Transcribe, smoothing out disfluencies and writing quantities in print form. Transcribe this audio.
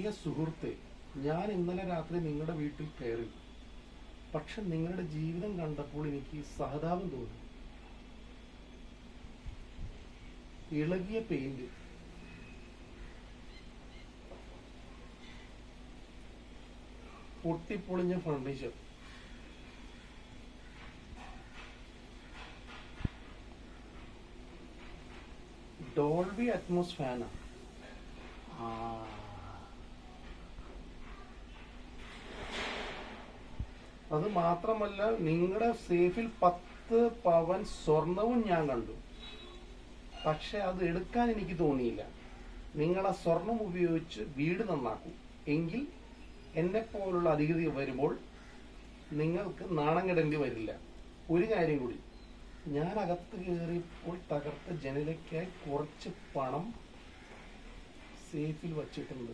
പ്രിയ സുഹൃത്തെ, ഞാൻ ഇന്നലെ രാത്രി നിങ്ങളുടെ വീട്ടിൽ കയറി. പക്ഷെ നിങ്ങളുടെ ജീവിതം കണ്ടപ്പോൾ എനിക്ക് സഹതാപം തോന്നി. ഇളകിയ പെയിന്റ്, പൊട്ടിപ്പൊളിഞ്ഞ ഫർണിച്ചർ, ഡോൾബി അറ്റ്മോസ് ഫാനാ. അത് മാത്രമല്ല, നിങ്ങളുടെ സേഫിൽ 10 പവൻ സ്വർണവും ഞാൻ കണ്ടു. പക്ഷെ അത് എടുക്കാൻ എനിക്ക് തോന്നിയില്ല. നിങ്ങൾ ആ സ്വർണം ഉപയോഗിച്ച് വീട് നന്നാക്കൂ. എങ്കിൽ എന്നെ പോലുള്ള അധികൃതി വരുമ്പോൾ നിങ്ങൾക്ക് നാണം കെടേണ്ടി വരില്ല. ഒരു കാര്യം കൂടി, ഞാൻ അകത്ത് കയറിയപ്പോൾ തകർത്ത ജനലയ്ക്കായി കുറച്ച് പണം സേഫിൽ വച്ചിട്ടുണ്ട്.